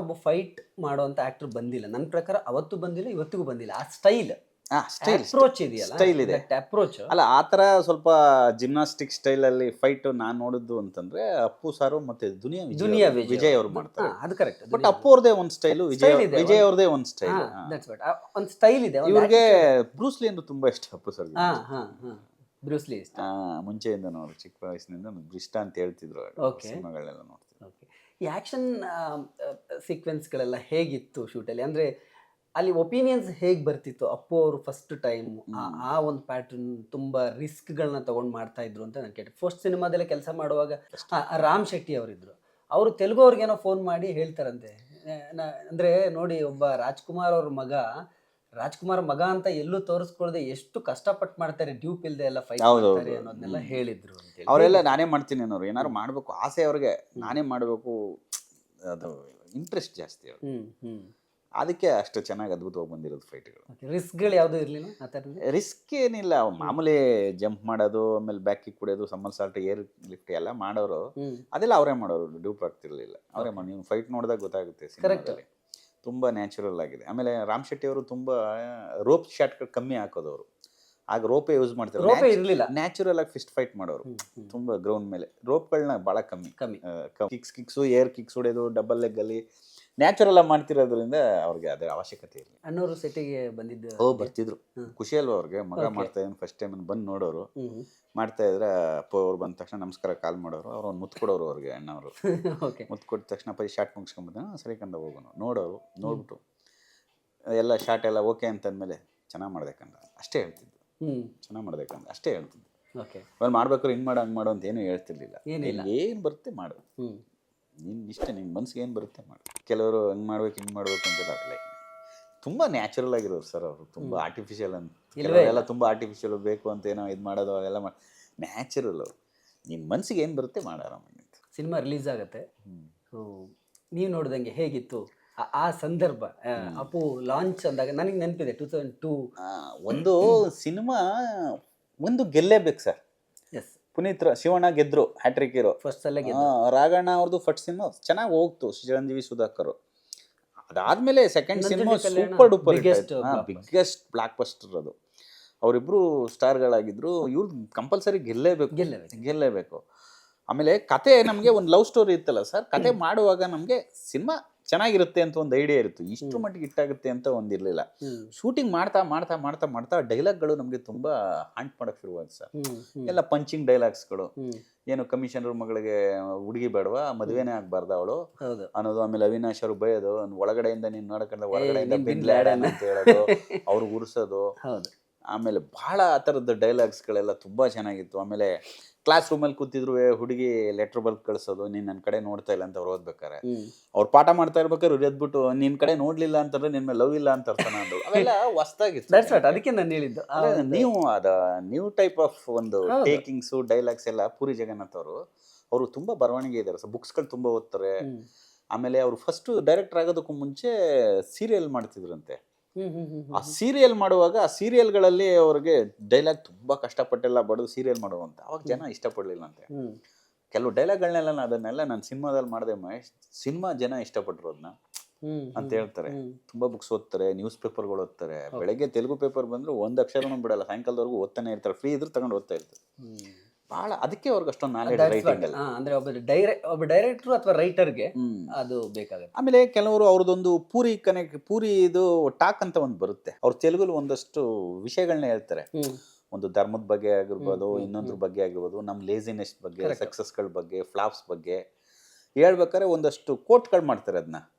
ಒಬ್ಬ ಫೈಟ್ ಮಾಡುವಂತ ಆಕ್ಟರ್ ಬಂದಿಲ್ಲ ನನ್ನ ಪ್ರಕಾರ, ಅವತ್ತು ಬಂದಿಲ್ಲ, ಇವತ್ತಿಗೂ ಬಂದಿಲ್ಲ. ಆ ಸ್ಟೈಲ್ ಸ್ಟೈಲ್ ಅಪ್ರೋಚ್ ಇದೆಯಲ್ಲ, ಸ್ಟೈಲ್ ಇದೆ. ಅಪ್ರೋಚ್ ಅಲ್ಲ ಆ ಥರ ಸ್ವಲ್ಪ ಜಿಮ್ನಾಸ್ಟಿಕ್ ಸ್ಟೈಲಲ್ಲಿ ಫೈಟ್ ನಾನು ನೋಡಿದ್ದು ಅಂತಂದ್ರೆ ಅಪ್ಪು ಸಾರು ಮತ್ತೆ ದುನಿಯಾ ವಿಜಯ್ ಅವರು ಮಾಡ್ತಾರೆ. ಅದು ಕರೆಕ್ಟ್. ಬಟ್ ಅಪ್ಪು ಅವ್ರದೇ ಒಂದು ಸ್ಟೈಲು, ವಿಜಯ್ ಅವ್ರದೇ ಒಂದು ಸ್ಟೈಲ್. ಒಂದು ಸ್ಟೈಲ್ ಇದೆ. ಇವ್ರಿಗೆ ಬ್ರೂಸ್ಲಿ ಅಂದ್ರೆ ತುಂಬಾ ಇಷ್ಟ ಅಪ್ಪು ಸರ್. ಬ್ರೂಸ್ಲಿ ಇಷ್ಟ ಮುಂಚೆಯಿಂದ ನೋಡ್ರಿ, ಚಿಕ್ಕ ವಯಸ್ಸಿನಿಂದ ಇಷ್ಟ ಅಂತ ಹೇಳ್ತಿದ್ರು ಸಿನಿಮಾಗಳೆಲ್ಲ ನೋಡ್ತಿದ್ರು. ಈ ಆಕ್ಷನ್ ಸೀಕ್ವೆನ್ಸ್ಗಳೆಲ್ಲ ಹೇಗಿತ್ತು ಶೂಟಲ್ಲಿ? ಅಂದ್ರೆ ಅಲ್ಲಿ ಒಪಿನಿಯನ್ಸ್ ಹೇಗೆ ಬರ್ತಿತ್ತು? ಅಪ್ಪು ಅವರು ಫಸ್ಟ್ ಟೈಮ್ ಆ ಒಂದು ಪ್ಯಾಟರ್ನ್ ತುಂಬಾ ರಿಸ್ಕ್ಗಳನ್ನ ತಗೊಂಡು ಮಾಡ್ತಾ ಇದ್ರು ಅಂತ ನಾನು ಕೇಳ್ತೀನಿ. ಫಸ್ಟ್ ಸಿನಿಮಾದಲ್ಲೇ ಕೆಲಸ ಮಾಡುವಾಗ ರಾಮ್ ಶೆಟ್ಟಿ ಅವರಿದ್ರು, ಅವರು ತೆಲುಗು ಅವ್ರಿಗೇನೋ ಫೋನ್ ಮಾಡಿ ಹೇಳ್ತಾರಂತೆ, ಅಂದ್ರೆ ನೋಡಿ ಒಬ್ಬ ರಾಜ್ಕುಮಾರ್ ಮಗ ಅಂತ ಎಲ್ಲೂ ತೋರಿಸ್ಕೊಳ್ದೆ ಎಷ್ಟು ಕಷ್ಟಪಟ್ಟು ಮಾಡ್ತಾರೆ, ಡ್ಯೂಪ್ ಇಲ್ದೆ ಎಲ್ಲ ಫೈಟ್ ಮಾಡ್ತಾರೆ ಅನ್ನೋದನ್ನೆಲ್ಲ ಹೇಳಿದ್ರು ಅಂತ. ಅವರೆಲ್ಲ ನಾನೇ ಮಾಡ್ತೀನಿ ಅನ್ನೋರು, ಏನಾದ್ರು ಮಾಡ್ಬೇಕು ಆಸೆ ಅವ್ರಿಗೆ, ನಾನೇ ಮಾಡಬೇಕು, ಅದು ಇಂಟ್ರೆಸ್ಟ್ ಜಾಸ್ತಿ ಅವ್ರು. ಅದಕ್ಕೆ ಅಷ್ಟು ಚೆನ್ನಾಗಿ ಅದ್ಭುತವಾಗಿ ಬಂದಿರೋದು ಫೈಟ್ಗಳು. ರಿಸ್ಕ್ಗಳು ಯಾವುದೂ ಇರಲಿಲ್ಲ ಆ ಥರ? ರಿಸ್ಕ್ ಏನಿಲ್ಲ, ಮಾಮೂಲಿ ಜಂಪ್ ಮಾಡೋದು, ಆಮೇಲೆ ಬ್ಯಾಕ್ ಕಿಕ್ ಕುಡಿಯೋದು, ಸಮ್ಮರ್ಸಾಲ್ಟ್, ಏರ್ ಲಿಫ್ಟ್ ಎಲ್ಲ ಮಾಡೋರು, ಅದೆಲ್ಲ ಅವರೇ ಮಾಡೋರು, ಡ್ಯೂಪ್ ಆಗ್ತಿರ್ಲಿಲ್ಲ. ಅವರೇ ಮಾಡಿ. ನೀವು ಫೈಟ್ ನೋಡಿದಾಗ ಗೊತ್ತಾಗುತ್ತೆ ಸಿನಿಮಾದಲ್ಲಿ ತುಂಬ ನ್ಯಾಚುರಲ್ ಆಗಿದೆ. ಆಮೇಲೆ ರಾಮ್ ಶೆಟ್ಟಿ ಅವರು ತುಂಬ ರೋಪ್ ಶಾಟ್ಗಳು ಕಮ್ಮಿ ಹಾಕೋದು ಅವರು, ಆಗ ರೋಪೇ ಯೂಸ್ ಮಾಡ್ತಾರೆ, ರೋಪೇ ಇರಲಿಲ್ಲ, ನ್ಯಾಚುರಲ್ ಆಗಿ ಫಿಸ್ಟ್ ಫೈಟ್ ಮಾಡೋರು ತುಂಬ ಗ್ರೌಂಡ್ ಮೇಲೆ. ರೋಪ್ಗಳನ್ನ ಭಾಳ ಕಮ್ಮಿ, ಕಿಕ್ಸು, ಏರ್ ಕಿಕ್ಸ್ ಹೊಡೆಯೋದು, ಡಬಲ್ ಲೆಗ್ಗಲ್ಲಿ ನ್ಯಾಚುರಲ್ ಆಗಿ ಮಾಡ್ತಿರೋದ್ರಿಂದ ಅವ್ರಿಗೆ ಅದರ ಅವಶ್ಯಕತೆ ಇರಲಿಲ್ಲ. ಅಣ್ಣವರು ಸೆಟ್ಟಿಗೆ ಬಂದಿದ್ದು ಬರ್ತಿದ್ರು, ಖುಷಿ ಅಲ್ವಾ ಅವ್ರಿಗೆ, ಮಗ ಮಾಡ್ತಾ ಇದ್ದಾನೆ ಫಸ್ಟ್ ಟೈಮ್ ಬಂದು ನೋಡೋರು. ಮಾಡ್ತಾ ಇದ್ರೆ ಅಪ್ಪು ಅವ್ರು ಬಂದ ತಕ್ಷಣ ನಮಸ್ಕಾರ ಕಾಲ್ ಮಾಡೋರು, ಅವ್ರು ಒಂದು ಮುತ್ತು ಕೊಡೋರು ಅವ್ರಿಗೆ, ಅಣ್ಣವರು ಮುತ್ತು ಕೊಟ್ಟ ತಕ್ಷಣ ಪೈ ಶಾರ್ಟ್ ಮುಗಿಸ್ಕೊಂಬಂದ ಸರಿ ಕಂಡ ಹೋಗೋನು, ನೋಡೋರು, ನೋಡ್ಬಿಟ್ಟು ಎಲ್ಲ ಶಾರ್ಟ್ ಎಲ್ಲ ಓಕೆ ಅಂತಂದ್ಮೇಲೆ ಚೆನ್ನಾಗಿ ಮಾಡ್ಬೇಕಂದ ಅಷ್ಟೇ ಹೇಳ್ತಿದ್ದು, ಚೆನ್ನಾಗಿ ಮಾಡ್ಬೇಕಂದ ಅಷ್ಟೇ ಹೇಳ್ತಿದ್ದು. ಅವ್ರು ಮಾಡ್ಬೇಕಾದ್ರೆ ಹಿಂಗೆ ಮಾಡೋ ಹಂಗೆ ಮಾಡೋ ಅಂತ ಏನೂ ಹೇಳ್ತಿರ್ಲಿಲ್ಲ, ಏನು ಬರುತ್ತೆ ಮಾಡು, ನಿನ್ನ ಇಷ್ಟ, ನಿನ್ನ ಮನ್ಸಿಗೆ ಏನು ಬರುತ್ತೆ ಮಾಡು. ಕೆಲವರು ಹಂಗೆ ಮಾಡ್ಬೇಕು ಹಿಂಗೆ ಮಾಡ್ಬೇಕು ಅಂತ ಆಗಲ್ಲ. ತುಂಬ ನ್ಯಾಚುರಲ್ ಆಗಿರೋರು ಸರ್ ಅವರು, ತುಂಬ ಆರ್ಟಿಫಿಷಿಯಲ್ ಅಂತ ಕೆಲವರೆಲ್ಲ ತುಂಬ ಆರ್ಟಿಫಿಷಿಯಲ್ ಬೇಕು ಅಂತ ಏನೋ ಇದು ಮಾಡೋದು ಅವೆಲ್ಲ ನ್ಯಾಚುರಲ್. ಅವರು ನಿಮ್ಮ ಮನ್ಸಿಗೆ ಏನು ಬರುತ್ತೆ ಮಾಡ ಆರಾಮಾಗಿ. ಸಿನಿಮಾ ರಿಲೀಸ್ ಆಗುತ್ತೆ, ನೀವು ನೋಡಿದಂಗೆ ಹೇಗಿತ್ತು ಆ ಸಂದರ್ಭ? ಅಪ್ಪು ಲಾಂಚ್ ಅಂದಾಗ ನನಗೆ ನೆನಪಿದೆ 2002 ಒಂದು ಸಿನಿಮಾ ಒಂದು ಗೆಲ್ಲೇಬೇಕು ಸರ್. ಎಸ್, ಪುನೀತ್ ಶಿವಣ್ಣ ಗೆದ್ರು, ಹ್ಯಾಟ್ರಿಕ್ ಹೀರೋ ಫಸ್ಟ್ ಅಲ್ಲೇ. ರಾಘಣ್ಣ ಅವ್ರದ್ದು ಫಸ್ಟ್ ಸಿನಿಮಾ ಚೆನ್ನಾಗಿ ಹೋಗ್ತು, ಚಿರಂಜೀವಿ ಸುಧಾಕರ್. ಅದಾದ್ಮೇಲೆ second cinema super duper biggest blockbuster ಅದು. ಅವರಿಬ್ರು ಸ್ಟಾರ್ಗಳಾಗಿದ್ರು. ಇವ್ರು ಕಂಪಲ್ಸರಿ ಗೆಲ್ಲೇಬೇಕು. ಆಮೇಲೆ ಕತೆ ನಮಗೆ ಒಂದು ಲವ್ ಸ್ಟೋರಿ ಇತ್ತಲ್ಲ ಸರ್, ಕತೆ ಮಾಡುವಾಗ ನಮಗೆ ಸಿನಿಮಾ ಚೆನ್ನಾಗಿರುತ್ತೆ ಅಂತ ಒಂದು ಐಡಿಯಾ ಇರುತ್ತೆ, ಇಷ್ಟು ಮಟ್ಟಿಗೆ ಇಟ್ಟಾಗುತ್ತೆ ಅಂತ ಒಂದಿರಲಿಲ್ಲ. ಶೂಟಿಂಗ್ ಮಾಡ್ತಾ ಮಾಡ್ತಾ ಮಾಡ್ತಾ ಮಾಡ್ತಾ ಡೈಲಾಗ್ಗಳು ನಮಗೆ ತುಂಬಾ ಹಾಂಟ್ ಮಾಡಕ್ಕೆ ಶುರುವಾಯ್ತು ಸರ್. ಎಲ್ಲ ಪಂಚಿಂಗ್ ಡೈಲಾಗ್ಸ್ಗಳು, ಏನು ಕಮಿಷನರ್ ಮಗಳಿಗೆ ಹುಡುಗಿ ಬೇಡವಾ, ಮದುವೆನೇ ಆಗ್ಬಾರ್ದು ಅವಳು ಅನ್ನೋದು. ಆಮೇಲೆ ಅವಿನಾಶ್ ಅವರು ಬೈಯೋದು, ಒಳಗಡೆಯಿಂದ ನೀನು ನೋಡಕಂದ್ರೆ ಒಳಗಡೆಯಿಂದ ಬಿನ್ಲಾಡನ್ ಅಂತ ಹೇಳೋದು, ಅವ್ರು ಉರ್ಸೋದು. ಆಮೇಲೆ ಬಹಳ ಆ ಥರದ್ದು ಡೈಲಾಗ್ಸ್ಗಳೆಲ್ಲ ತುಂಬ ಚೆನ್ನಾಗಿತ್ತು. ಆಮೇಲೆ ಕ್ಲಾಸ್ ರೂಮಲ್ಲಿ ಕೂತಿದ್ರು, ಹುಡುಗಿ ಲೆಟ್ರ್ ಬರ್ದು ಕಳಿಸೋದು, ನೀನು ನನ್ನ ಕಡೆ ನೋಡ್ತಾ ಇಲ್ಲ ಅಂತ ಅವ್ರು ಓದ್ಬೇಕಾರೆ, ಅವ್ರು ಪಾಠ ಮಾಡ್ತಾ ಇರ್ಬೇಕಾದ್ರೆ ಎದ್ಬಿಟ್ಟು ನಿನ್ನ ಕಡೆ ನೋಡ್ಲಿಲ್ಲ ಅಂತಂದ್ರೆ ನಿನ್ನ ಮೇಲೆ ಲವ್ ಇಲ್ಲ ಅಂತ ಅರ್ಥನ ಅಂದ್ರು. ಅವೆಲ್ಲ ಹೊಸ್ದಾಗಿತ್ತು. ಅದಕ್ಕೆ ನಾನು ಹೇಳಿದ್ದು, ನೀವು ಅದ ನ್ಯೂ ಟೈಪ್ ಆಫ್ ಒಂದು ಟೇಕಿಂಗ್ಸು ಡೈಲಾಗ್ಸ್ ಎಲ್ಲ ಪೂರಿ ಜಗನ್ನಾಥ್ ಅವರು ತುಂಬ ಬರವಣಿಗೆ ಇದ್ದಾರೆ ಸರ್, ಬುಕ್ಸ್ಗಳು ತುಂಬ ಓದ್ತಾರೆ. ಆಮೇಲೆ ಅವರು ಫಸ್ಟ್ ಡೈರೆಕ್ಟರ್ ಆಗೋದಕ್ಕೂ ಮುಂಚೆ ಸೀರಿಯಲ್ ಮಾಡ್ತಿದ್ರಂತೆ. ಆ ಸೀರಿಯಲ್ ಮಾಡುವಾಗ ಆ ಸೀರಿಯಲ್ಗಳಲ್ಲಿ ಅವ್ರಿಗೆ ಡೈಲಾಗ್ ತುಂಬಾ ಕಷ್ಟಪಟ್ಟೆಲ್ಲ ಬಡದು ಸೀರಿಯಲ್ ಮಾಡುವಂತ, ಅವಾಗ ಜನ ಇಷ್ಟಪಡಲಿಲ್ಲ ಅಂತೆ. ಕೆಲವು ಡೈಲಾಗ್ಗಳನ್ನೆಲ್ಲ ಅದನ್ನೆಲ್ಲ ನಾನು ಸಿನಿಮಾದಲ್ಲಿ ಮಾಡಿದೆ ಮಹೇಶ್, ಸಿನಿಮಾ ಜನ ಇಷ್ಟಪಟ್ಟರು ಅದನ್ನ ಅಂತ ಹೇಳ್ತಾರೆ. ತುಂಬಾ ಬುಕ್ಸ್ ಓದ್ತಾರೆ, ನ್ಯೂಸ್ ಪೇಪರ್ಗಳು ಓದ್ತಾರೆ. ಬೆಳಗ್ಗೆ ತೆಲುಗು ಪೇಪರ್ ಬಂದ್ರು ಒಂದ್ ಅಕ್ಷರನೂ ಬಿಡಲ್ಲ, ಸಾಯಂಕಾಲದವರೆಗೂ ಓದ್ತಾನೆ ಇರ್ತಾರೆ, ಫ್ರೀ ಇದ್ರೆ ತಗೊಂಡು ಓದ್ತಾ ಇರ್ತಾರೆ. ಬಹಳ ಅದಕ್ಕೆ ಅವ್ರಿಗೆ ಅಷ್ಟೊಂದು ನಾಲೆಡ್ಜ್ ರೈಟಿಂಗ್ ಅಲ್ಲಿ. ಅಂದ್ರೆ ಒಬ್ಬ ಡೈರೆಕ್ಟರ್ ಅಥವಾ ರೈಟರ್ಗೆ ಅದು ಬೇಕಾಗುತ್ತೆ. ಆಮೇಲೆ ಕೆಲವರು ಅವ್ರದ್ದೊಂದು ಪೂರಿ ಇದು ಟಾಕ್ ಅಂತ ಒಂದು ಬರುತ್ತೆ, ಅವ್ರು ತೆಲುಗಲ್ಲಿ ಒಂದಷ್ಟು ವಿಷಯಗಳನ್ನ ಹೇಳ್ತಾರೆ. ಒಂದು ಧರ್ಮದ ಬಗ್ಗೆ ಆಗಿರ್ಬೋದು, ಇನ್ನೊಂದ್ರ ಬಗ್ಗೆ ಆಗಿರ್ಬೋದು, ನಮ್ಮ ಲೇಸಿನೆಸ್ ಬಗ್ಗೆ, ಸಕ್ಸಸ್ಗಳ ಬಗ್ಗೆ, ಫ್ಲಾಪ್ಸ್ ಬಗ್ಗೆ ಹೇಳ್ಬೇಕಾದ್ರೆ ಒಂದಷ್ಟು ಕೋಟ್ಗಳು ಮಾಡ್ತಾರೆ.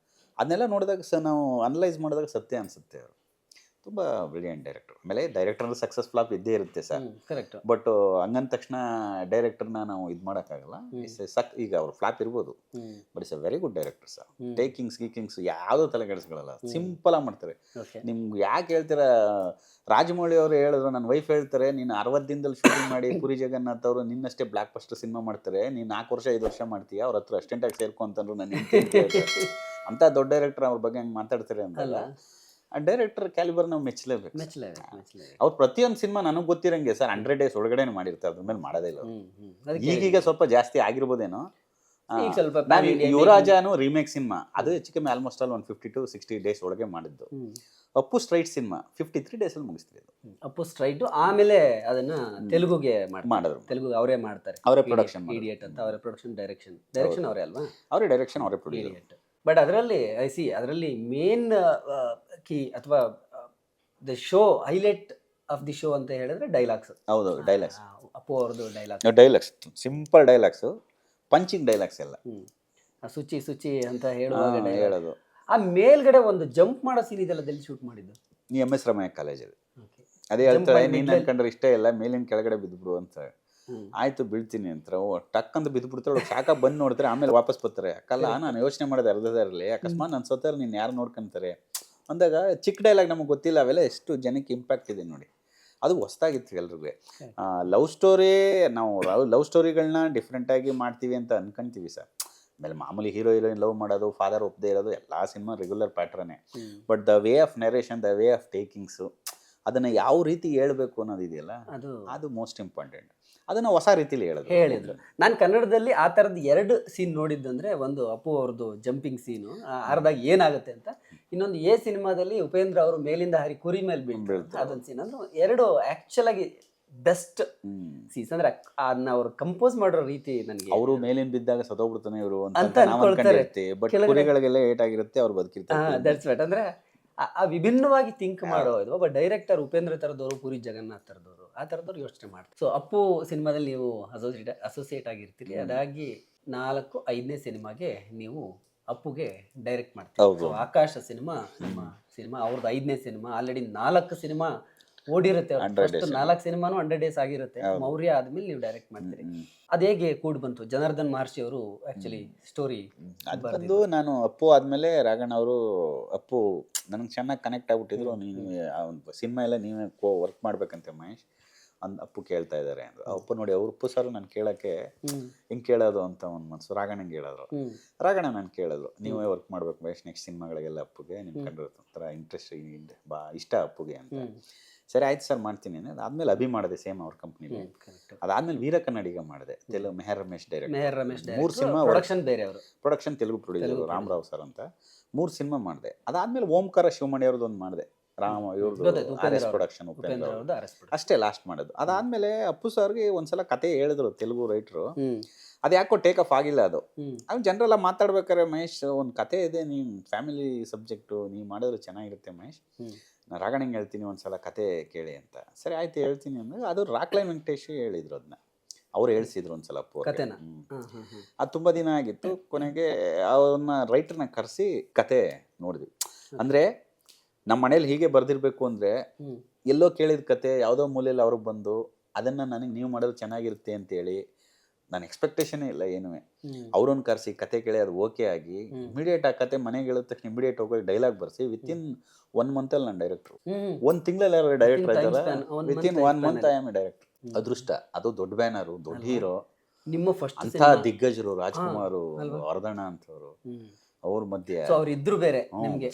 ಅದನ್ನೆಲ್ಲ ನೋಡಿದಾಗ ನಾವು ಅನಲೈಸ್ ಮಾಡಿದಾಗ ಸತ್ಯ ಅನ್ಸುತ್ತೆ. ಅವರು ತುಂಬ ಬ್ರಿಲಿಯಂಟ್ ಡೈರೆಕ್ಟರ್. ಆಮೇಲೆ ಡೈರೆಕ್ಟರ್ ಅಂದ್ರೆ ಸಕ್ಸಸ್ ಫ್ಲಾಪ್ ಇದ್ದೇ ಇರುತ್ತೆ ಸರ್, ಬಟ್ ಹಂಗಂದ ತಕ್ಷಣ ಡೈರೆಕ್ಟರ್ನ ನಾವು ಇದು ಮಾಡೋಕ್ಕಾಗಲ್ಲ. ಈಗ ಅವ್ರು ಫ್ಲಾಪ್ ಇರ್ಬೋದು, but it's a very good director sir. ಗೀಕಿಂಗ್ಸ್ ಯಾವುದೋ ತಲೆ ಕೆಡಿಸ್ಕೊಳ್ಳಲ್ಲ, ಸಿಂಪಲ್ ಆಗಿ ಮಾಡ್ತಾರೆ. ನಿಮ್ಗೆ ಯಾಕೆ ಹೇಳ್ತೀರಾ, ರಾಜಮೌಳಿ ಅವರು ಹೇಳಿದ್ರು, ನನ್ನ ವೈಫ್ ಹೇಳ್ತಾರೆ, ನೀನು 60 ದಿನದಲ್ಲಿ ಶೂಟಿಂಗ್ ಮಾಡಿ ಪುರಿ ಜಗನ್ನಾಥ್ ಅವರು ನಿನ್ನಷ್ಟೇ ಬ್ಲಾಕ್ ಬಸ್ಟರ್ ಸಿನಿಮಾ ಮಾಡ್ತಾರೆ, ನೀನು 4 ವರ್ಷ 5 ವರ್ಷ ಮಾಡ್ತೀಯ, ಅವ್ರ ಹತ್ರ ಅಸ್ಟೆಂಟಾಗಿ ಸೇರ್ಕೊ ಅಂತಂದ್ರು. ನನ್ನ ಅಂತ ದೊಡ್ಡ ಡೈರೆಕ್ಟರ್ ಅವ್ರ ಬಗ್ಗೆ ಹಂಗೆ ಮಾತಾಡ್ತಾರೆ ಅಂತಲ್ಲ. ಆ ಡೈರೆಕ್ಟರ್ ಕ್ಯಾಲಿಬರ್ ನಾವು ಮೆಚ್ಚಲೇಬೇಕು. ಅವ್ರು ಪ್ರತಿಯೊಂದು ಸಿನಿಮಾ ನನಗೆ ಗೊತ್ತಿರಂಗೆ ಸರ್ 100 days ಒಳಗಡೆ ಮಾಡಿರ್ತಾರೆ, ಅದ್ರ ಮೇಲೆ ಮಾಡೋದೇ ಇಲ್ಲ. ಈಗೀಗ ಸ್ವಲ್ಪ ಜಾಸ್ತಿ ಆಗಿರ್ಬೋದೇನೋ, ಈಗ ಸ್ವಲ್ಪ ಯುವರಾಜನು ರೀಮೇಕ್ ಸಿನಿಮಾ ಅದು ಹೆಚ್ಚು ಕಮ್ಮಿ ಆಲ್ಮೋಸ್ಟ್ ಆಲ್ 150 to 60 ಡೇಸ್ ಒಳಗೆ ಮಾಡಿದ್ದು. ಅಪ್ಪು ಸ್ಟ್ರೈಟ್ ಸಿನಿಮಾ 53 ಡೇಸ್ ಅಲ್ಲಿ ಮುಗಿಸ್ತಿದ್ರು. ಅಪ್ಪು ಸ್ಟ್ರೈಟ್ ಆಮೇಲೆ ಅದನ್ನ ತೆಲುಗುಗೆ ಮಾಡಿದ್ರು. ತೆಲುಗು ಅವರೇ ಮಾಡ್ತಾರೆ, ಅವರೇ ಪ್ರೊಡಕ್ಷನ್ ಇಡಿಯಟ್ ಅಂತ ಅವರೇ ಪ್ರೊಡಕ್ಷನ್ ಡೈರೆಕ್ಷನ್ ಅವರೇ ಅಲ್ವಾ? ಅವರೇ ಡೈರೆಕ್ಷನ್ ಅವರೇ ಪ್ರೊಡ್ಯೂಸರ್. ಇಡಿಯಟ್. ಬಟ್ ಅದರಲ್ಲಿ ಅದರಲ್ಲಿ ಮೇನ್ ಕೀ ಅಥವಾ the show highlight of the show ಅಂತ ಹೇಳಿದ್ರೆ ಡೈಲಾಗ್ಸ್. ಹೌದು, ಡೈಲಾಗ್ಸ್. ಅಪ್ಪು ಅವ್ರದ್ದು dialogues simple dialogues, punching dialogues ಎಲ್ಲ. ಸುಚಿ ಸುಚಿ ಅಂತ ಹೇಳುವಾಗ ಹೇಳೋದು. ಆ ಮೇಲ್ಗಡೆ ಒಂದು ಜಂಪ್ ಮಾಡೋ ಸೀನ್ ಇದೆಲ್ಲ ಎಲ್ಲಿ ಶೂಟ್ ಮಾಡಿದ್ದು? MS ರಮಯ್ಯ ಕಾಲೇಜಲ್ಲಿ. ಅದೇ ಹೇಳ್ತಾಳೆ, ನೀನ್ ಅನ್ಕೊಂಡ್ರೆ ಇಷ್ಟೇ ಇಲ್ಲ, ಮೇಲಿನ ಕೆಳಗಡೆ ಬಿದ್ಬಿಡು ಅಂತ. ಆಯ್ತು ಬೀಳ್ತೀನಿ ಅಂತ ಟಕ್ ಅಂತ ಬಿದ್ದುಬಿಡ್ತಾಳೆ. ಶಾಖ ಬಂದು ನೋಡ್ತಾರೆ, ಆಮೇಲೆ ವಾಪಸ್ ಬರ್ತಾರೆ. ಯಾಕಲ್ಲ ನಾನು ಯೋಚನೆ ಮಾಡೋದು ಅರ್ಧದಾರಲ್ಲಿ, ಅಕಸ್ಮಾತ್ ನನ್ನ ಸೋತಾರೆ ನೀನು ಯಾರು ನೋಡ್ಕೊಂತಾರೆ ಅಂದಾಗ ಚಿಕ್ಕ ಡೈಲಾಗ್ ನಮಗೆ ಗೊತ್ತಿಲ್ಲ. ಅವೆಲ್ಲ ಎಷ್ಟು ಜನಕ್ಕೆ ಇಂಪ್ಯಾಕ್ಟ್ ಇದೆ ನೋಡಿ. ಅದು ಹೊಸ್ದಾಗಿತ್ತು ಎಲ್ರಿಗೂ. ಲವ್ ಸ್ಟೋರಿ, ನಾವು ಲವ್ ಸ್ಟೋರಿಗಳನ್ನ ಡಿಫ್ರೆಂಟಾಗಿ ಮಾಡ್ತೀವಿ ಅಂತ ಅನ್ಕೊಂತೀವಿ ಸರ್. ಆಮೇಲೆ ಮಾಮೂಲಿ ಹೀರೋ ಹೀರೋಯಿನ್ ಲವ್ ಮಾಡೋದು, ಫಾದರ್ ಒಪ್ಪದೇ ಇರೋದು ಎಲ್ಲ ಸಿನಿಮಾ ರೆಗ್ಯುಲರ್ ಪ್ಯಾಟ್ರನ್ನೇ. But the way of narration, the way of takings, ಅದನ್ನು ಯಾವ ರೀತಿ ಹೇಳ್ಬೇಕು ಅನ್ನೋದಿದೆಯಲ್ಲ, ಅದು ಮೋಸ್ಟ್ ಇಂಪಾರ್ಟೆಂಟ್. ಅದನ್ನು ಹೊಸ ರೀತಿಲಿ ಹೇಳಿದ್ರು. ನಾನು ಕನ್ನಡದಲ್ಲಿ ಆ ಥರದ್ದು 2 ಸೀನ್ ನೋಡಿದ್ದಂದ್ರೆ, ಒಂದು ಅಪ್ಪು ಅವ್ರದ್ದು ಜಂಪಿಂಗ್ ಸೀನು ಅರ್ಧಾಗ ಏನಾಗುತ್ತೆ ಅಂತ, ಇನ್ನೊಂದು ಸಿನಿಮಾದಲ್ಲಿ ಉಪೇಂದ್ರ ಅವರು ಮೇಲಿಂದ ಹಾರಿ ಕುರಿ ಮೇಲೆ ಬೀಳ್ತಾರೆ ಅದೊಂದು ಸೀನ್. ಅಂದ್ರೆ 2 ಆ್ಯಕ್ಚುಲ್ ಆಗಿ ಬೆಸ್ಟ್ ಸೀನ್ಸ್. ಅಂದ್ರೆ ಅದನ್ನ ಅವ್ರು ಕಂಪೋಸ್ ಮಾಡೋ ರೀತಿ ನನಗೆ, ಅವರು ಮೇಲಿನ ಬಿದ್ದಾಗ ಸತ್ತೋಗ್ಬಿಡ್ತಾನೆ ಇವರು ಅಂತ ಅನ್ಕೊಂಡಿರುತ್ತೆ. ಬಟ್ ಕುರಿಗಳಿಗೆಲ್ಲ ಏಟ್ ಆಗಿರುತ್ತೆ, ಅವ್ರು ಬದುಕಿರ್ತಾರೆ. That's right. ಅಂದ್ರೆ ಆ ವಿಭಿನ್ನವಾಗಿ ಥಿಂಕ್ ಮಾಡೋ ಇದು. ಒಬ್ಬ ಡೈರೆಕ್ಟರ್ ಉಪೇಂದ್ರ ಥರದವರು, ಪುರಿ ಜಗನ್ನಾಥ್ ಥರದವರು, ಆ ಥರದವ್ರು ಯೋಚನೆ ಮಾಡ್ತಾರೆ. ಸೊ ಅಪ್ಪು ಸಿನಿಮಾದಲ್ಲಿ ನೀವು ಅಸೋಸಿಯೇಟ್ ಆಗಿರ್ತೀರಿ. ಅದಾಗಿ 4-5ನೇ ಸಿನಿಮಾಗೆ ನೀವು ಅಪ್ಪುಗೆ ಡೈರೆಕ್ಟ್ ಮಾಡ್ತೀವಿ. ಸೊ ಆಕಾಶ ಸಿನಿಮಾ ನಿಮ್ಮ ಸಿನಿಮಾ, ಅವ್ರದ್ದು 5ನೇ ಸಿನಿಮಾ. ಆಲ್ರೆಡಿ 4 ಸಿನಿಮಾ ಓಡಿರುತ್ತೆ. 4 ಸಿನಿಮಾನು 100 ಡೇಸ್ ಆಗಿರುತ್ತೆ. ಮೌರ್ಯ ಆದ್ಮೇಲೆ ನೀವು ಡೈರೆಕ್ಟ್ ಮಾಡ್ತೀರಿ. ಅದ ಹೇಗೆ ಕೂಡ್ ಬಂತು? ಜನಾರ್ದನ್ ಮಾರ್ಶಿ ಅವರು ಆಕ್ಚುಲಿ ಸ್ಟೋರಿ ಬಂದು, ನಾನು ಅಪ್ಪು ಆದ್ಮೇಲೆ ರಾಘಣ್ಣ ಅವರು, ಅಪ್ಪು ನನಗೆ ಚೆನ್ನಾಗಿ ಕನೆಕ್ಟ್ ಆಗ್ಬಿಟ್ಟಿದ್ರು. ನೀನು ಸಿನಿಮಾ ಎಲ್ಲ ನೀವೇ ವರ್ಕ್ ಮಾಡ್ಬೇಕಂತೆ ಮಹೇಶ್ ಅಪ್ಪು ಕೇಳ್ತಾ ಇದ್ದಾರೆ ಅಂದ್ರು. ಅಪ್ಪು ನೋಡಿ, ಅವ್ರು ಉಪ್ಪು ಸರ್ ನಾನು ಕೇಳಕ್ಕೆ ಹಿಂಗೆ ಕೇಳೋದು ಅಂತ ಒಂದು ಮನಸ್ಸು. ರಾಘಣ್ಣಂಗೆ ಹೇಳಿದ್ರು. ರಾಘಣ್ಣ ನಾನು ಕೇಳಿದ್ರು, ನೀವೇ ವರ್ಕ್ ಮಾಡ್ಬೇಕು ಮಹೇಶ್ ನೆಕ್ಸ್ಟ್ ಸಿನಿಮಾಗಳಿಗೆಲ್ಲ ಅಪ್ಪುಗೆ, ನಿಮ್ಗೆ ಕಂಡ್ರೆ ಒಂಥರ ಇಂಟ್ರೆಸ್ಟ್ ಇಷ್ಟ ಅಪ್ಪುಗೆ ಅಂತ. ಸರಿ ಆಯ್ತು ಸರ್ ಮಾಡ್ತೀನಿ ಅಂದ್ರೆ, ಅದಾದ್ಮೇಲೆ ಅಭಿ ಮಾಡಿದೆ ಸೇಮ್ ಅವ್ರ ಕಂಪ್ನಿಲಿ. ಅದಾದ್ಮೇಲೆ ವೀರ ಕನ್ನಡಿಗ ಮಾಡಿದೆ, Telugu Mehar Ramesh director. 3 cinema production, Telugu producer Ramarao sir ಅಂತ. 3 ಸಿನಿಮಾ ಮಾಡಿದೆ. ಅದಾದ್ಮೇಲೆ ಓಂಕಾರ ಶಿವಮಣಿ ಅವ್ರದ್ದು ಒಂದು ಮಾಡಿದೆ, ರಾಮ ಇವ್ರದ್ದು RS ಪ್ರೊಡಕ್ಷನ್, ಉಪೇಂದ್ರ ಅಷ್ಟೇ ಲಾಸ್ಟ್ ಮಾಡೋದು. ಅದಾದ್ಮೇಲೆ ಅಪ್ಪು ಸರ್ಗೆ ಒಂದ್ಸಲ ಕತೆ ಹೇಳಿದ್ರು ತೆಲುಗು ರೈಟ್ರು. ಅದು ಯಾಕೋ ಟೇಕ್ ಆಫ್ ಆಗಿಲ್ಲ. ಅದು ಜನರಲ್ಲ ಮಾತಾಡ್ಬೇಕಾದ್ರೆ, ಮಹೇಶ್ ಒಂದು ಕತೆ ಇದೆ, ನೀವು ಫ್ಯಾಮಿಲಿ ಸಬ್ಜೆಕ್ಟು, ನೀವು ಮಾಡಿದ್ರೆ ಚೆನ್ನಾಗಿರುತ್ತೆ ಮಹೇಶ್, ನಾನು ರಾಘಣ್ಣಂಗೆ ಹೇಳ್ತೀನಿ ಒಂದ್ಸಲ ಕತೆ ಕೇಳಿ ಅಂತ. ಸರಿ ಆಯ್ತು ಹೇಳ್ತೀನಿ ಅಂದ್ರೆ, ಅದು ರಾಕ್ಲೈನ್ ವೆಂಕಟೇಶ್ ಹೇಳಿದ್ರು. ಅದನ್ನ ಅವ್ರು ಹೇಳ್ಸಿದ್ರು ಒಂದ್ಸಲ ಅಪ್ಪು. ಅದು ತುಂಬ ದಿನ ಆಗಿತ್ತು. ಕೊನೆಗೆ ಅವನ್ನ ರೈಟರ್ನ ಕರೆಸಿ ಕತೆ ನೋಡಿದ್ವಿ. ಅಂದರೆ ನಮ್ಮ ಮನೇಲಿ ಹೀಗೆ ಬರ್ದಿರ್ಬೇಕು ಅಂದರೆ, ಎಲ್ಲೋ ಕೇಳಿದ ಕತೆ ಯಾವುದೋ ಮೂಲೆಯಲ್ಲಿ ಅವ್ರಿಗೆ ಬಂದು ಅದನ್ನು ನನಗೆ ನೀವು ಮಾಡೋದು ಚೆನ್ನಾಗಿರುತ್ತೆ ಅಂತೇಳಿ ನಾನು ಎಕ್ಸ್ಪೆಕ್ಟೇಷನೇ ಇಲ್ಲ ಏನೂ. ಅವ್ರನ್ನ ಕರೆಸಿ ಕತೆ ಕೇಳಿ ಅದು ಓಕೆ ಆಗಿ ಇಮಿಡಿಯೇಟ್ ಆ ಕತೆ ಮನೆಗೆ ಹೇಳಿದ ತಕ್ಷಣ ಇಮಿಡಿಯೇಟ್ ಹೋಗಿ ಡೈಲಾಗ್ ಬರ್ಸಿ ವಿತಿನ್ 1 ಮಂತಲ್ಲಿ ನಾನು ಡೈರೆಕ್ಟ್ರು. 1 ತಿಂಗಳಲ್ಲಿ ಡೈರೆಕ್ಟರ್ ಆಯ್ತಲ್ಲ, within 1 month I am A director. ಅದೃಷ್ಟ. ಅದು ದೊಡ್ಡ ಬ್ಯಾನರು, ದೊಡ್ಡ ಹೀರೋ, ನಿಮ್ಮ ಫಸ್ಟ್ ಅಂತ ದಿಗ್ಗಜರು, ರಾಜ್ಕುಮಾರ್, ವರದಣ್ಣ ಅಂತವ್ರು, ಅವ್ರ ಮಧ್ಯೆ ಅವ್ರಿದ್ರು ಬೇರೆ.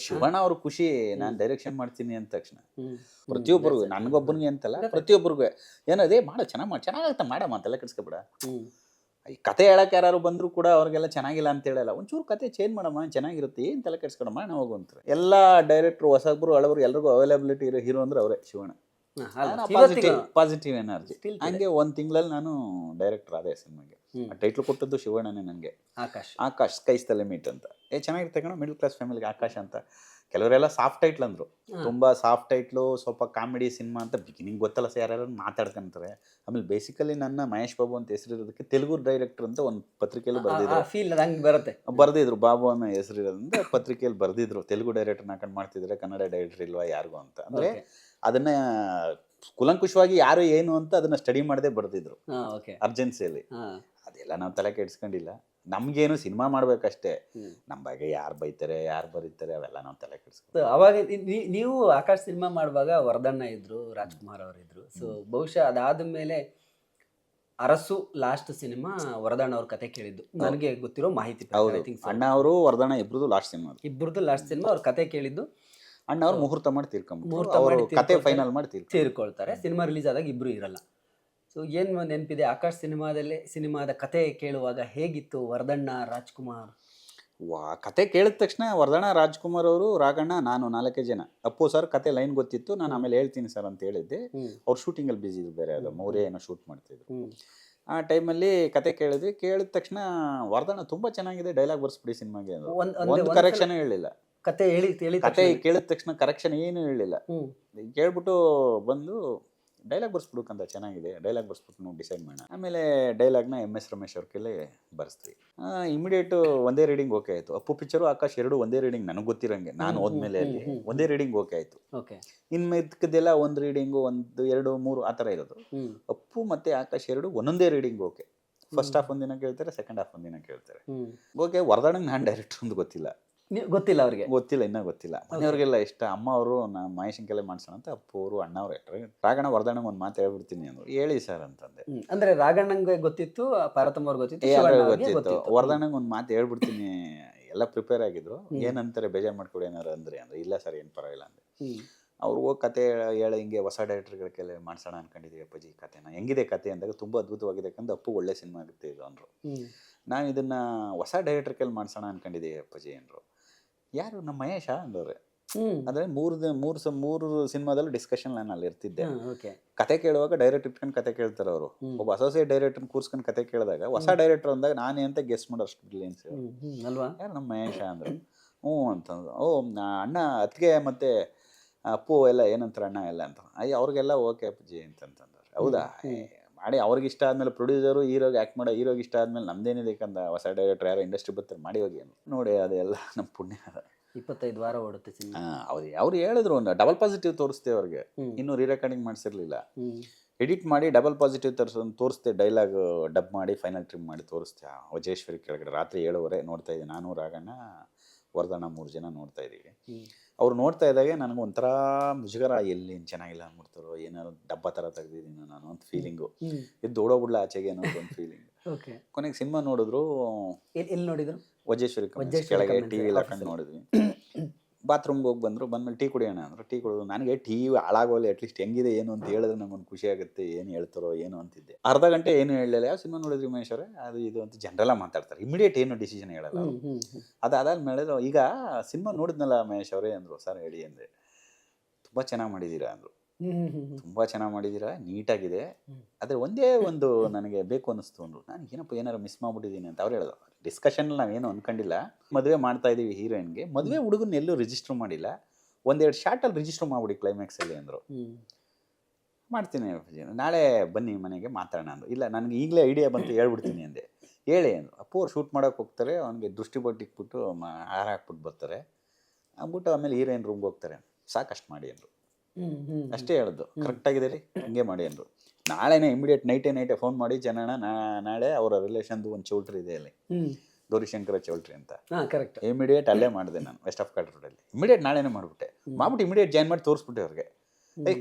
ಶಿವಣ್ಣ ಅವ್ರ ಖುಷಿ ನಾನು ಡೈರೆಕ್ಷನ್ ಮಾಡ್ತೀನಿ ಅಂದ ತಕ್ಷಣ ಪ್ರತಿಯೊಬ್ಬರಿಗೂ, ನನಗೊಬ್ಬನಿಗೆ ಅಂತಲ್ಲ ಪ್ರತಿಯೊಬ್ಬರಿಗೂ ಏನದೇ ಮಾಡೋ ಚೆನ್ನಾಗಾಗ್ತಾ ಮಾಡಮ್ಮ ಅಂತೆಲ್ಲ ಕೆಡ್ಸ್ಕೊಬೇಡ. ಈ ಕತೆ ಹೇಳಕ್ಕೆ ಯಾರು ಬಂದರೂ ಕೂಡ ಅವ್ರಿಗೆಲ್ಲ ಚೆನ್ನಾಗಿಲ್ಲ ಅಂತ ಹೇಳಲ್ಲ, ಒಂಚೂರು ಕತೆ ಚೇಂಜ್ ಮಾಡಮ್ಮ ಚೆನ್ನಾಗಿರುತ್ತೆ, ಏನು ತಲೆ ಕೆಡ್ಸ್ಕೊಡಮ್ಮ ನಾವು ಹೋಗು ಅಂತಾರೆ. ಎಲ್ಲ ಡೈರೆಕ್ಟ್ರು ಹೊಸಬ್ರು ಹಳಬರು ಎಲ್ರಿಗೂ ಅವೈಲಬಿಲಿಟಿ ಇರೋ ಹೀರೋ ಅಂದ್ರೆ ಅವರೇ ಶಿವಣ್ಣ. Positive energy. ಹಂಗೆ 1 ತಿಂಗಳಲ್ಲಿ ನಾನು ಡೈರೆಕ್ಟರ್ ಆದೆ ಸಿನಿಮಾಗೆ. ಟೈಟ್ಲ್ ಕೊಟ್ಟದ್ದು ಶಿವಣ್ಣನೇ ನನಗೆ, ಆಕಾಶ್ ಸ್ಕೈಸ್ ದ ಲಿಮಿಟ್ ಅಂತ. ಚೆನ್ನಾಗಿರುತ್ತೆ ಕಣ, ಮಿಡಲ್ ಕ್ಲಾಸ್ ಫ್ಯಾಮಿಲಿಗೆ ಆಕಾಶ ಅಂತ. ಕೆಲವರೆಲ್ಲ ಸಾಫ್ಟ್ ಟೈಟ್ಲ್ ಅಂದರು, ತುಂಬ ಸಾಫ್ಟ್ ಟೈಟ್ಲು, ಸ್ವಲ್ಪ ಕಾಮಿಡಿ ಸಿನಿಮಾ ಅಂತ ಬಿಗಿನಿಂಗ್ ಗೊತ್ತಲ್ಲ ಸರ್, ಯಾರು ಮಾತಾಡ್ಕೊಂತಾರೆ. ಆಮೇಲೆ ಬೇಸಿಕಲಿ ನನ್ನ ಮಹೇಶ್ ಬಾಬು ಅಂತ ಹೆಸರಿರೋದಕ್ಕೆ ತೆಲುಗು ಡೈರೆಕ್ಟರ್ ಅಂತ ಒಂದು ಪತ್ರಿಕೆಯಲ್ಲಿ ಬರ್ದಿದ್ರು. ಬಾಬು ಅನ್ನೋ ಹೆಸರಿರೋದ್ರಿಂದ ಪತ್ರಿಕೆಯಲ್ಲಿ ಬರ್ದಿದ್ರು, ತೆಲುಗು ಡೈರೆಕ್ಟರ್ ಹಾಕೊಂಡು ಮಾಡ್ತಿದ್ರೆ ಕನ್ನಡ ಡೈರೆಕ್ಟರ್ ಇಲ್ವಾ ಯಾರಿಗೂ ಅಂತ. ಅಂದರೆ ಅದನ್ನ ಕುಲಂಕುಷವಾಗಿ ಯಾರು ಏನು ಅಂತ ಅದನ್ನ ಸ್ಟಡಿ ಮಾಡದೆ ಬರ್ದಿದ್ರು ಅರ್ಜೆನ್ಸಿಯಲ್ಲಿ. ಅದೆಲ್ಲ ನಾವು ತಲೆ ಕೆಡ್ಸ್ಕೊಂಡಿಲ್ಲ. ನಮ್ಗೇನು ಸಿನಿಮಾ ಮಾಡ್ಬೇಕಷ್ಟೇ, ನಮ್ಮ ಬಗ್ಗೆ ಯಾರು ಬೈತಾರೆ ಯಾರು ಬರೀತಾರೆ ಅವೆಲ್ಲ ನಾವು ತಲೆ ಕೆಡ್ಸ್ಕೊಂಡು. ಅವಾಗ ನೀವು ಆಕಾಶ್ ಸಿನಿಮಾ ಮಾಡುವಾಗ ವರದಣ್ಣ ಇದ್ರು, ರಾಜ್ಕುಮಾರ್ ಅವರಿದ್ರು. ಸೊ ಬಹುಶಃ ಅದಾದ್ಮೇಲೆ ಅರಸು ಲಾಸ್ಟ್ ಸಿನಿಮಾ ವರದಣ್ಣ ಅವ್ರ ಕತೆ ಕೇಳಿದ್ದು ನನಗೆ ಗೊತ್ತಿರೋ ಮಾಹಿತಿ. ಅಣ್ಣ ಅವರು ವರದಣ್ಣ ಇಬ್ರದ್ದು ಲಾಸ್ಟ್ ಸಿನಿಮಾ ಅವ್ರ ಕತೆ ಕೇಳಿದ್ದು. ಅಣ್ಣ ಅವ್ರು ಮುಹೂರ್ತ ಮಾಡಿ ತೀರ್ಕೊಂಡ್ಬಿಟ್ಟು ಕತೆ ಫೈನಲ್ ಮಾಡಿ ತೀರ್ಕೊಳ್ತಾರೆ. ಸಿನಿಮಾ ರಿಲೀಸ್ ಆದಾಗ ಇಬ್ರು ಇರಲ್ಲ. ಸೊ ಏನು ನೆನಪಿದೆ ಆಕಾಶ್ ಸಿನಿಮಾದ ಕತೆ ಕೇಳುವಾಗ ಹೇಗಿತ್ತು ವರ್ಧಣ್ಣ ರಾಜ್ಕುಮಾರ್? ಕತೆ ಕೇಳಿದ ತಕ್ಷಣ ವರ್ಧಣ್ಣ, ರಾಜ್ಕುಮಾರ್ ಅವರು, ರಾಘಣ್ಣ, ನಾನು 4 ಜನ. ಅಪ್ಪು ಸರ್ ಕತೆ ಲೈನ್ ಗೊತ್ತಿತ್ತು, ನಾನು ಆಮೇಲೆ ಹೇಳ್ತೀನಿ ಸರ್ ಅಂತ ಹೇಳಿದ್ದೆ. ಅವ್ರು ಶೂಟಿಂಗಲ್ಲಿ ಬಿಸಿ ಇದ್ರು, ಬೇರೆ ಅದು ಮೌರ್ಯ ಏನೋ ಶೂಟ್ ಮಾಡ್ತಿದ್ರು. ಆ ಟೈಮಲ್ಲಿ ಕತೆ ಕೇಳಿದ್ವಿ. ಕೇಳಿದ ತಕ್ಷಣ ವರ್ಧಣ್ಣ ತುಂಬ ಚೆನ್ನಾಗಿದೆ, ಡೈಲಾಗ್ ಬರ್ಸ್ಬಿಡಿ ಸಿನಿಮಾಗೆ ಅಂದ್ರು. ಒಂದು ಕರೆಕ್ಷನ್ ಹೇಳಿಲ್ಲ. ಕತೆ ಕತೆ ಕೇಳಿದ ತಕ್ಷಣ ಕರೆಕ್ಷನ್ ಏನು ಹೇಳಿಲ್ಲ. ಕೇಳ್ಬಿಟ್ಟು ಬಂದು ಡೈಲಾಗ್ ಬರ್ಸ್ಬಿಡುಕಂತ, ಚೆನ್ನಾಗಿದೆ ಡೈಲಾಗ್ ಬರ್ಸ್ಬಿಟ್ಟು ನಾವು ಡಿಸೈಡ್ ಮಾಡೋಣ. ಆಮೇಲೆ ಡೈಲಾಗ್ನ MS ರಮೇಶ್ ಅವ್ರ ಕೈಲೇ ಬರ್ಸ್ತೀವಿ. ಇಮಿಡಿಯೇಟು ಒಂದೇ ರೀಡಿಂಗ್ ಓಕೆ ಆಯಿತು. ಅಪ್ಪು ಪಿಕ್ಚರು ಆಕಾಶ್ ಎರಡು ಒಂದೇ ರೀಡಿಂಗ್, ನನಗೆ ಗೊತ್ತಿರಂಗೆ ನಾನು ಹೋದ್ಮೇಲೆ ಅಲ್ಲಿ ಒಂದೇ ರೀಡಿಂಗ್ ಓಕೆ ಆಯಿತು. ಇನ್ನು ಮಿಕ್ಕದೆಲ್ಲ ಒಂದು ರೀಡಿಂಗು 1, 2, 3 ಆ ಥರ ಇರೋದು. ಅಪ್ಪು ಮತ್ತು ಆಕಾಶ್ ಎರಡು ಒಂದೊಂದೇ ರೀಡಿಂಗ್ ಓಕೆ. ಫಸ್ಟ್ ಹಾಫ್ ಒಂದಿನ ಕೇಳ್ತಾರೆ, ಸೆಕೆಂಡ್ ಹಾಫ್ ಒಂದಿನ ಕೇಳ್ತಾರೆ. ಓಕೆ. ವರ್ಧಣ್ಣಂಗೆ ನಾನು ಡೈರೆಕ್ಟರ್ ಅಂತ ಗೊತ್ತಿಲ್ಲ, ಗೊತ್ತಿಲ್ಲ, ಇನ್ನೂ ಗೊತ್ತಿಲ್ಲ. ಮನೆಯವ್ರಿಗೆಲ್ಲ ಇಷ್ಟ. ಅಮ್ಮ ಅವರು ನಾನು ಮಹೇಶನ್ ಕೆಲೆ ಮಾಡ್ಸೋಣ ಅಂತ ಅಪ್ಪು ಅವರು, ಅಣ್ಣ ಅವ್ರು ರಾಘಣ್ಣ ವರ್ಧಣ್ಣಂಗೆ ಒಂದು ಮಾತು ಹೇಳ್ಬಿಡ್ತೀನಿ ಅಂದರು. ಹೇಳಿ ಸರ್ ಅಂತಂದೆ. ಅಂದ್ರೆ ರಾಘಣ್ಣಂಗೆ ಗೊತ್ತಿತ್ತು, ಪಾರ್ವತಮ್ಮ ಅವ್ರಿಗೆ ಗೊತ್ತಿತ್ತು, ವರ್ಧಣ್ಣಂಗೆ ಒಂದು ಮಾತು ಹೇಳ್ಬಿಡ್ತೀನಿ, ಎಲ್ಲ ಪ್ರಿಪೇರ್ ಆಗಿದ್ರು. ಏನಂತಾರೆ ಬೇಜಾರು ಮಾಡ್ಕೊಡಿ ಏನಾರು ಅಂದ್ರೆ ಇಲ್ಲ ಸರ್ ಏನು ಪರವಾಗಿಲ್ಲ ಅಂದೆ. ಅವ್ರು ಹೋಗಿ ಕತೆ ಹೇಳಿ ಹಿಂಗೆ ಹೊಸ ಡೈರೆಕ್ಟರ್ಗಳ ಕೆಲ ಮಾಡ್ಸೋಣ ಅನ್ಕೊಂಡಿದ್ದೀವಿ ಅಪ್ಪಾಜಿ ಕತೆನ, ಹೆಂಗಿದೆ ಕತೆ ಅಂದಾಗ ತುಂಬ ಅದ್ಭುತವಾಗಿದೆ ಯಾಕಂದ್ರೆ ಅಪ್ಪು ಒಳ್ಳೆ ಸಿನಿಮಾ ಆಗುತ್ತೆ ಇದು ಅಂದರು. ನಾನು ಇದನ್ನು ಹೊಸ ಡೈರೆಕ್ಟರ್ ಕೆಲ ಮಾಡ್ಸೋಣ ಅನ್ಕೊಂಡಿದ್ದೀವಿ ಅಪ್ಪಾಜಿ ಅಂದರು. ಯಾರು? ನಮ್ಮ ಮಹೇಶ ಅಂದವ್ರೆ. ಅಂದರೆ ಮೂರು ಸಿನಿಮಾದಲ್ಲೂ ಡಿಸ್ಕಷನ್ ನಾನು ಅಲ್ಲಿ ಇರ್ತಿದ್ದೆ. ಕತೆ ಕೇಳುವಾಗ ಡೈರೆಕ್ಟ್ ಇಟ್ಕೊಂಡು ಕತೆ ಕೇಳ್ತಾರೆ ಅವರು. ಒಬ್ಬ ಅಸೋಸಿಯೇಟ್ ಡೈರೆಕ್ಟರ್ ಕೂರ್ಸ್ಕೊಂಡು ಕತೆ ಕೇಳಿದಾಗ ಹೊಸ ಡೈರೆಕ್ಟರ್ ಅಂದಾಗ ನಾನೇ ಅಂತ ಗೆಸ್ ಮಾಡೋ ಅಷ್ಟು ಬ್ರಿಲಿಯನ್ಸ್ ಅಲ್ವಾ. ಯಾರು? ನಮ್ಮ ಮಹೇಶ ಅಂದರು. ಅಂತಂದ್ರು. ಅಣ್ಣ ಅತ್ತಿಗೆ ಮತ್ತೆ ಅಪ್ಪು ಎಲ್ಲ ಏನಂತಾರೆ ಅಣ್ಣ ಎಲ್ಲ ಅಂತ. ಅವ್ರಿಗೆಲ್ಲ ಓಕೆ ಅಪ್ಪಾಜಿ ಅಂತಂದ್ರೆ ಹೌದಾ ಮಾಡಿ. ಅವ್ರಿಗೆ ಇಷ್ಟ ಆದಮೇಲೆ ಪ್ರೊಡ್ಯೂಸರು ಹೀರೋಗೆ ಆ್ಯಕ್ಟ್ ಮಾಡೋ, ಹೀರೋಗೆ ಇಷ್ಟ ಆದಮೇಲೆ ನಮ್ದೇನಿದೆ ಯಾಕಂದ ಹೊಸ ಡೈರೆಕ್ಟರ್ ಯಾರೋ ಇಂಡಸ್ಟ್ರಿ ಬರ್ತಾರೆ ಮಾಡಿ ಹೋಗಿ ನೋಡಿ. ಅದೆಲ್ಲ ನಮ್ಮ ಪುಣ್ಯ. 25 ವಾರ ಓಡುತ್ತೆ ಸಿನಿಮಾ. ಅವ್ರು ಹೇಳಿದ್ರು ಒಂದು ಡಬಲ್ ಪಾಸಿಟಿವ್ ತೋರಿಸ್ತೆ ಅವ್ರಿಗೆ. ಇನ್ನೂ ರೀ ರೆಕಾರ್ಡಿಂಗ್ ಮಾಡಿಸಿರ್ಲಿಲ್ಲ. ಎಡಿಟ್ ಮಾಡಿ ಡಬಲ್ ಪಾಸಿಟಿವ್ ತೋರಿಸ್ತೆ, ಡೈಲಾಗ್ ಡಬ್ ಮಾಡಿ ಫೈನಲ್ ಟ್ರಿಮ್ ಮಾಡಿ ತೋರಿಸ್ತೆ. ವಜೇಶ್ವರಿ ಕೆಳಗಡೆ ರಾತ್ರಿ 7:30 ನೋಡ್ತಾ ಇದ್ದೆ ನಾನು, ರಾಘಣ್ಣ, ವರ್ಧಣ್ಣ 3 ಜನ ನೋಡ್ತಾ ಇದ್ದೀವಿ. ಅವ್ರು ನೋಡ್ತಾ ಇದ್ದಾಗೆ ನನಗೆ ಒಂಥರ ಮುಜುಗರ, ಎಲ್ಲಿ ಚೆನ್ನಾಗಿಲ್ಲ ಅಂದ್ಬಿಡ್ತಾರೋ, ಏನಾದ್ರು ಡಬ್ಬ ಥರ ತೆಗ್ದಿದ್ದೀನಿ ನಾನು ಅಂತ ಫೀಲಿಂಗು. ಇದು ಓಡೋಗ್ಬಿಡ್ಲ ಆಚೆಗೆ ಅನ್ನೋ ಒಂದು ಫೀಲಿಂಗ್. ಕೊನೆಗೆ ಸಿನಿಮಾ ನೋಡಿದ್ರು. ಎಲ್ಲಿ ನೋಡಿದ್ರು? ವಜೇಶ್ವರಿ ಕೆಳಗೆ TV ಹಾಕೊಂಡು ನೋಡಿದ್ವಿ. ಬಾತ್ರೂಮ್ಗೆ ಹೋಗಿ ಬಂದ್ಮೇಲೆ ಟೀ ಕುಡಿಯೋಣ ಅಂದರು. ಟೀ ಕುಡಿದು ನನಗೆ ಟೀ ಹಾಳಾಗೋಲ್ಲ, ಅಟ್ಲೀಸ್ಟ್ ಹೆಂಗಿದೆ ಏನು ಅಂತ ಹೇಳಿದ್ರೆ ನಮಗೊಂದು ಖುಷಿ ಆಗುತ್ತೆ, ಏನು ಹೇಳ್ತಾರೋ ಏನು ಅಂತಿದ್ದೆ. ಅರ್ಧ ಗಂಟೆ ಏನು ಹೇಳಲಿಲ್ಲ. ಯಾವ ಸಿನಿಮಾ ನೋಡಿದ್ರಿ ಮಹೇಶ್ ಅವರೇ? ಅದು ಇದು ಅಂತ ಜನರಲ್ಲ ಮಾತಾಡ್ತಾರೆ, ಇಮಿಡಿಯೇಟ್ ಏನು ಡಿಸಿಷನ್ ಹೇಳಲ್ಲ. ಅದಾದ್ಮೇಲೆ ಈಗ ಸಿನಿಮಾ ನೋಡಿದ್ನಲ್ಲ ಮಹೇಶ್ ಅವರೇ ಅಂದರು. ಸರ್ ಹೇಳಿ ಅಂದೆ. ತುಂಬ ಚೆನ್ನಾಗಿ ಮಾಡಿದ್ದೀರಾ ಅಂದರು. ತುಂಬ ಚೆನ್ನಾಗಿ ಮಾಡಿದ್ದೀರಾ, ನೀಟಾಗಿದೆ. ಆದರೆ ಒಂದೇ ಒಂದು ನನಗೆ ಬೇಕು ಅನ್ನಿಸ್ತು ಅಂದರು. ನಾನು ಏನಪ್ಪ ಏನಾರು ಮಿಸ್ ಮಾಡ್ಬಿಟ್ಟಿದ್ದೀನಿ ಅಂತ ಅವ್ರು ಹೇಳಿದ್ರು. ಡಿಸ್ಕಷನಲ್ಲಿ ನಾವೇನು ಅಂದ್ಕೊಂಡಿಲ್ಲ. ಮದುವೆ ಮಾಡ್ತಾ ಇದ್ದೀವಿ ಹೀರೋಯಿನ್ಗೆ, ಮದುವೆ ಹುಡುಗನ ಎಲ್ಲೂ ರಿಜಿಸ್ಟರ್ ಮಾಡಿಲ್ಲ, 1-2 ಶಾರ್ಟಲ್ಲಿ ರಿಜಿಸ್ಟರ್ ಮಾಡ್ಬಿಡಿ ಕ್ಲೈಮ್ಯಾಕ್ಸಲ್ಲಿ ಅಂದರು. ಮಾಡ್ತೀನಿ ನಾಳೆ ಬನ್ನಿ ಮನೆಗೆ ಮಾತಾಡೋಣ ಅಂದರು. ಇಲ್ಲ ನನಗೆ ಈಗಲೇ ಐಡಿಯಾ ಬಂತು ಹೇಳ್ಬಿಡ್ತೀನಿ ಅಂದೆ. ಹೇಳಿ ಅಂದರು. ಅಪ್ಪು ಅವ್ರು ಶೂಟ್ ಮಾಡೋಕೆ ಹೋಗ್ತಾರೆ, ಅವನಿಗೆ ದೃಷ್ಟಿ ಬೊಟ್ಟು ಇಕ್ಬಿಟ್ಟು ಹಾರ ಹಾಕ್ಬಿಟ್ಟು ಬರ್ತಾರೆ, ಅಂದ್ಬಿಟ್ಟು ಆಮೇಲೆ ಹೀರೋಯಿನ್ ರೂಮ್ಗೆ ಹೋಗ್ತಾರೆ. ಸಾಕಷ್ಟು ಮಾಡಿ ಅಂದರು. ಅಷ್ಟೇ ಹೇಳಿದ್ದು. ಕರೆಕ್ಟಾಗಿದೆ ರೀ, ಹಂಗೆ ಮಾಡಿ ಅಂದರು. ನಾಳೆನೇ ಇಮಿಡಿಯೇಟ್ ನೈಟೇ ಫೋನ್ ಮಾಡಿ ಜನನ ನಾಳೆ ಅವರ ರಿಲೇಷನ್ದು ಒಂದು ಚೌಲ್ಟ್ರಿ ಇದೆ ಅಲ್ಲಿ, ಗೌರಿಶಂಕರ ಚೌಲ್ಟ್ರಿ ಅಂತ. ಇಮಿಡಿಯೇಟ್ ಅಲ್ಲೇ ಮಾಡಿದೆ ನಾನು, ವೆಸ್ಟ್ ಆಫ್ ಕಾಟ್ ರೋಡಲ್ಲಿ. ಇಮಿಡಿಯೇಟ್ ನಾಳೆನೇ ಮಾಡಿಬಿಟ್ಟೆ. ಇಮಿಡಿಯೇಟ್ ಜಾಯ್ನ್ ಮಾಡಿ ತೋರಿಸ್ಬಿಟ್ಟೆ ಅವ್ರಿಗೆ.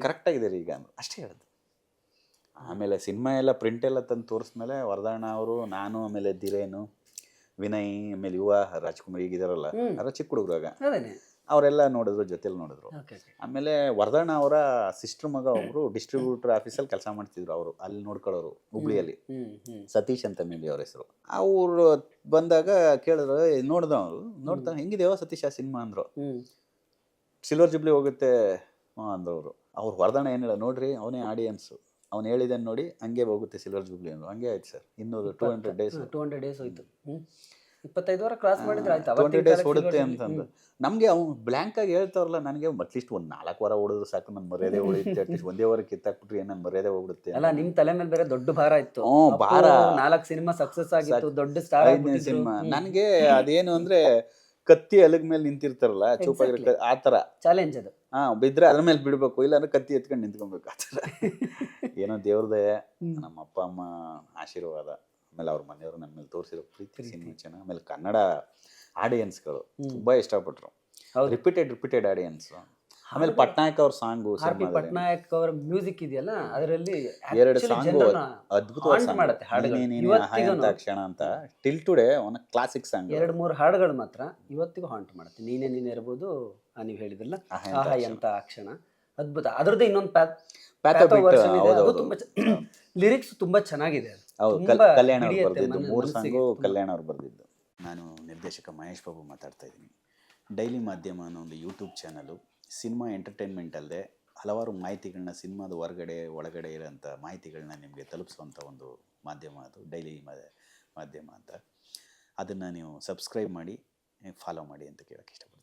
ಕರೆಕ್ಟಾಗಿದೆ ರೀ ಈಗ ಅಂದರು. ಅಷ್ಟೇ ಹೇಳಿದ್ದು. ಆಮೇಲೆ ಸಿನಿಮಾ ಎಲ್ಲ ಪ್ರಿಂಟ್ ಎಲ್ಲ ತಂದು ತೋರಿಸ್ಮೇಲೆ ವರ್ಧಣ್ಣ ಅವರು, ನಾನು, ಆಮೇಲೆ ಧಿರೇನು, ವಿನಯ್, ಆಮೇಲೆ ಯುವ ರಾಜ್ಕುಮಾರ್ ಈಗಿದಾರಲ್ಲ, ಅವರ ಚಿಕ್ಕ ಹುಡುಗರಾಗ ಅವರೆಲ್ಲ ನೋಡಿದ್ರು, ಜೊತೆಲಿ ನೋಡಿದ್ರು. ಆಮೇಲೆ ವರ್ಧಣ್ಣ ಅವರ ಸಿಸ್ಟರ್ ಮಗ ಒಬ್ರು ಡಿಸ್ಟ್ರಿಬ್ಯೂಟರ್ ಆಫೀಸಲ್ಲಿ ಕೆಲಸ ಮಾಡ್ತಿದ್ರು, ಅವರು ಅಲ್ಲಿ ನೋಡ್ಕೊಳ್ಳೋರು ಹುಬ್ಳಿಯಲ್ಲಿ, ಸತೀಶ್ ಅಂತ ಮೇಬಿ ಅವ್ರ ಹೆಸರು. ಅವರು ಬಂದಾಗ ಕೇಳಿದ್ರು, ನೋಡಿದವರು ನೋಡ್ತಾ ಹೆಂಗಿದೆಯೋ ಸತೀಶ್ ಆ ಸಿನಿಮಾ ಅಂದರು. ಸಿಲ್ವರ್ ಜುಬ್ಲಿ ಹೋಗುತ್ತೆ ಅಂದವರು. ಅವ್ರು ವರ್ಧಣ್ಣ ಏನು ಹೇಳ, ನೋಡ್ರಿ ಅವನೇ ಆಡಿಯನ್ಸು, ಅವ್ನು ಹೇಳಿದ್ದೇನೆ ನೋಡಿ ಹಂಗೆ ಹೋಗುತ್ತೆ ಸಿಲ್ವರ್ ಜುಬ್ಲಿ ಅಂದರು. ಹಂಗೆ ಆಯ್ತು ಸರ್. ಇನ್ನೂರು 200 ಡೇಸ್ ಹೋಯ್ತು. 25 ವಾರ ಕ್ರಾಸ್ ಮಾಡಿದ್ರೆ ಆಯ್ತು, 20 ಡೇಸ್ ಓಡುತ್ತೆ ಅಂತಂದು. ನಮಗೆ ಅವ್ನು ಬ್ಲ್ಯಾಂಕ್ ಆಗಿ ಹೇಳ್ತಾರಲ್ಲ, ನನಗೆ ಅಟ್ಲೀಸ್ಟ್ ಒಂದು 4 ವಾರ ಓಡಿದ್ರು ಸಾಕು, ನನ್ನ ಮರ್ಯಾದೆ ಉಳಿಯುತ್ತೆ. ಅಟ್ಲೀಸ್ಟ್ ಒಂದೇ ವಾರ ಕಿತ್ತಾಕ್ಬಿಟ್ರೆ ನನ್ನ ಮರ್ಯಾದೆ ಹೋಗ್ಬಿಡುತ್ತೆ. ಅಲ್ಲ, ನಿಮ್ ತಲೆ ಮೇಲೆ ಬೇರೆ ದೊಡ್ಡ ಭಾರ ಇತ್ತು. ಭಾರ 4 ಸಿನಿಮಾ ಸಕ್ಸಸ್ ಆಗಿತ್ತು, ದೊಡ್ಡ ಸ್ಟಾರ್ ಸಿನಿಮಾ. ನನಗೆ ಅದೇನು ಅಂದ್ರೆ ಕತ್ತಿ ಅಲಗ್ ಮೇಲೆ ನಿಂತಿರ್ತಾರಲ್ಲ ಚೂಪಾಗಿರೋ, ಆ ಥರ ಚಾಲೆಂಜ್ ಅದು. ಬಿದ್ರೆ ಅದ್ರ ಮೇಲೆ ಬಿಡ್ಬೇಕು, ಇಲ್ಲಾಂದ್ರೆ ಕತ್ತಿ ಎತ್ಕೊಂಡು ನಿಂತ್ಕೊಬೇಕು. ಆ ಥರ ಏನೋ ದೇವ್ರದೇ, ನಮ್ಮ ಅಪ್ಪ ಅಮ್ಮ ಆಶೀರ್ವಾದ, ಆಮೇಲೆ ಅವ್ರ ಮನೆಯವರು ನನ್ನ ಮೇಲೆ ತೋರಿಸಿರೋ ಪ್ರೀತಿ ಸಿನಿಮಾ ಚೆನ್ನಾಗಿ. ಆಮೇಲೆ ಕನ್ನಡ ಆಡಿಯನ್ಸ್ಗಳು ತುಂಬ ಇಷ್ಟಪಟ್ಟರು, ರಿಪೀಟೆಡ್ ಆಡಿಯನ್ಸ್. ಆಮೇಲೆ ಪಟ್ನಾಯಕ್ ಅವ್ರ ಸಾಂಗು, ಪಟ್ನಾಯಕ್ ಅವರ ಮ್ಯೂಸಿಕ್ ಇದೆಯಲ್ಲ, ಅದರಲ್ಲಿ 2 ಸಾಂಗು ಅದ್ಭುತವಾಗಿ ಕ್ಷಣ ಅಂತ ಟಿಲ್ ಟುಡೇ ಒಂದು ಕ್ಲಾಸಿಕ್ ಸಾಂಗ್. 2-3 ಹಾಡುಗಳು ಮಾತ್ರ ಇವತ್ತಿಗೂ ಹಾಂಟ್ ಮಾಡುತ್ತೆ. ನೀನೇ ಇರ್ಬೋದು, ನೀವು ಹೇಳಿದ್ರಲ್ಲ ಆಹಾ ಎಂತ ಕ್ಷಣ, ಅದ್ಭುತ. ಅದರದ್ದು ಇನ್ನೊಂದು ಪ್ಯಾಥೋ ಬಿಟ್ಟು ವರ್ಷನ್ ಇದೆ, ಅದು ಹೌದೌದು. ತುಂಬಾ ಲಿರಿಕ್ಸ್ ತುಂಬಾ ಚೆನ್ನಾಗಿದೆ. ಹೌದು, ತುಂಬಾ ಕಲ್ಯಾಣ್ ಅವ್ರು ಹಿಡಿಯುತ್ತೆ ಬರೆದಿದ್ದು, 3 ಮನಸ್ಸಿಗೆ ಸಾಂಗು ತುಂಬಾ. ಕಲ್ಯಾಣ್ ಅವ್ರು ಬರೆದಿದ್ದು. ನಾನು ನಿರ್ದೇಶಕ ಮಹೇಶ್ ಬಾಬು ಮಾತಾಡ್ತಾ ಇದ್ದೀನಿ. ಡೈಲಿ ಮಾಧ್ಯಮ ಅನ್ನೋ ಒಂದು ಯೂಟ್ಯೂಬ್ ಚಾನಲು ಸಿನಿಮಾ ಎಂಟರ್ಟೈನ್ಮೆಂಟ್ ಅಲ್ಲದೆ ಹಲವಾರು ಮಾಹಿತಿಗಳನ್ನ, ಸಿನಿಮಾದ ಹೊರಗಡೆ ಒಳಗಡೆ ಇರೋಂಥ ಮಾಹಿತಿಗಳನ್ನ ನಿಮಗೆ ತಲುಪಿಸುವಂಥ ಒಂದು ಮಾಧ್ಯಮ ಅದು ಡೈಲಿ ಮಾಧ್ಯಮ ಅಂತ. ಅದನ್ನು ನೀವು ಸಬ್ಸ್ಕ್ರೈಬ್ ಮಾಡಿ, ಫಾಲೋ ಮಾಡಿ ಅಂತ ಕೇಳೋಕ್ಕೆ ಇಷ್ಟಪಡ್ತೀನಿ.